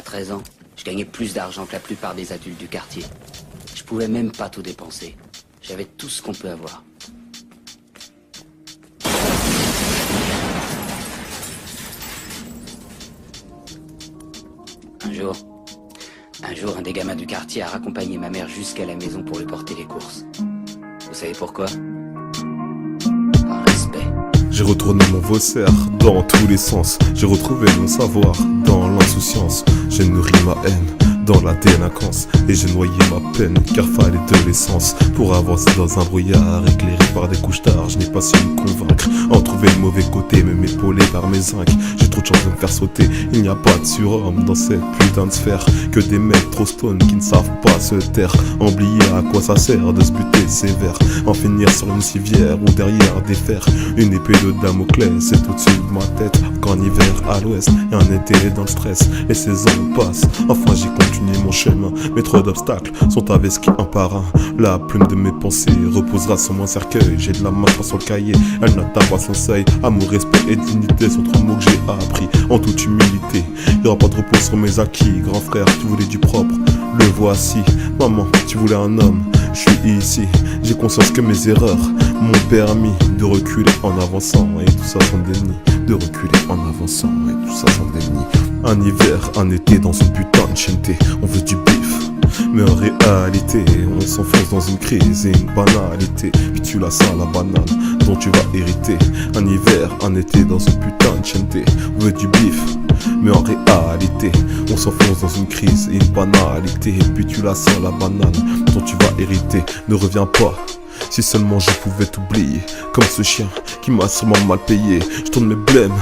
13 ans, je gagnais plus d'argent que la plupart des adultes du quartier. Je pouvais même pas tout dépenser. J'avais tout ce qu'on peut avoir. Un jour, un des gamins du quartier a raccompagné ma mère jusqu'à la maison pour lui porter les courses. Vous savez pourquoi? Par respect. J'ai retourné mon faussaire dans tous les sens. J'ai retrouvé mon savoir dans l'insouciance. J'ai nourri ma haine dans la délinquance et j'ai noyé ma peine car fallait de l'essence pour avancer dans un brouillard éclairé par des couches tard. Je n'ai pas su me convaincre, en trouver le mauvais côté mais m'épauler par mes zincs. J'ai trop de chance de me faire sauter, il n'y a pas de surhomme dans cette putain de sphère. Que des mecs trop stone qui ne savent pas se taire. Oublier à quoi ça sert de se buter sévère, en finir sur une civière ou derrière des fers. Une épée de Damoclès c'est au-dessus de ma tête. Qu'en hiver à l'ouest et en été dans le stress. Les saisons passent, enfin j'ai continué mon chemin, mais trop d'obstacles sont investis un par un. La plume de mes pensées reposera sur mon cercueil. J'ai de la main sur le cahier, elle n'atteint pas son seuil. Amour, respect et dignité sont trois mots que j'ai appris en toute humilité. Il aura pas de repos sur mes acquis. Grand frère, tu voulais du propre, le voici. Maman, tu voulais un homme, je suis ici. J'ai conscience que mes erreurs m'ont permis de reculer en avançant, et tout ça sans déni. De reculer en avançant, et tout ça sans déni. Un hiver, un été dans une putain de chienté. On veut du bif, mais en réalité on s'enfonce dans une crise et une banalité. Puis tu la sens la banane dont tu vas hériter. Un hiver, un été dans une putain de chienté. On veut du bif, mais en réalité on s'enfonce dans une crise et une banalité. Et puis tu la sens la banane dont tu vas hériter. Ne reviens pas, si seulement je pouvais t'oublier. Comme ce chien qui m'a sûrement mal payé. Je tourne mes blêmes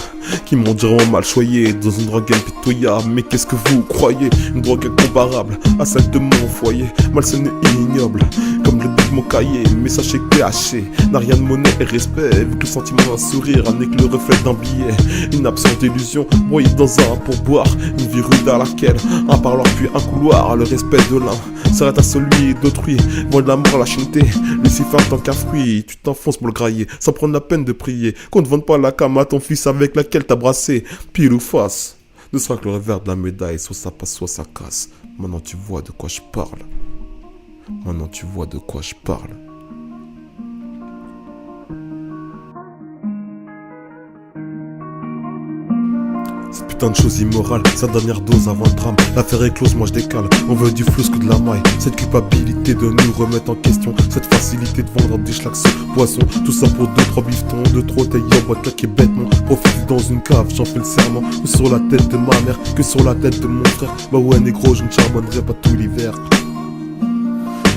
qui m'ont durement mal choyé dans une drogue impitoyable. Mais qu'est-ce que vous croyez? Une drogue incomparable à celle de mon foyer. Malsaine et ignoble comme le but de mon cahier. Mais sachez que PHC n'a rien de monnaie et respect. Vu que le sentiment d'un sourire n'est que le reflet d'un billet. Une absence d'illusion broyée dans un pourboire. Une vie rude à laquelle un parloir puis un couloir. Le respect de l'un s'arrête à celui d'autrui. Loin de la mort, la chienté, Lucifer tant qu'un fruit. Tu t'enfonces pour le grailler sans prendre la peine de prier. Qu'on ne vende pas la cam à ton fils avec laquelle t'as brassé. Pile ou face, ne sera que le revers de la médaille. Soit ça passe, soit ça casse. Maintenant tu vois de quoi je parle. Maintenant tu vois de quoi je parle. Cette putain de chose immorale, sa dernière dose avant le drame. L'affaire est close, moi je décale. On veut du flou que de la maille. Cette culpabilité de nous remettre en question. Cette facilité de vendre des schlags poisson. Tout ça pour 2-3 bifetons, 2-3 taillis en boîte claquée bêtement. Profite dans une cave, j'en fais le serment. Ou sur la tête de ma mère, que sur la tête de mon frère. Bah ouais négro, je ne charbonnerai pas tout l'hiver.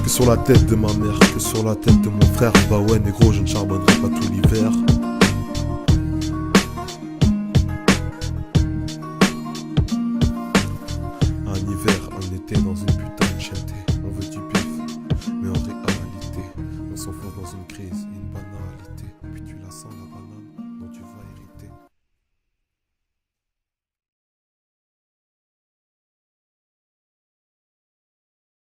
Que sur la tête de ma mère, que sur la tête de mon frère. Bah ouais négro, je ne charbonnerai pas tout l'hiver. Un hiver, un été dans une putain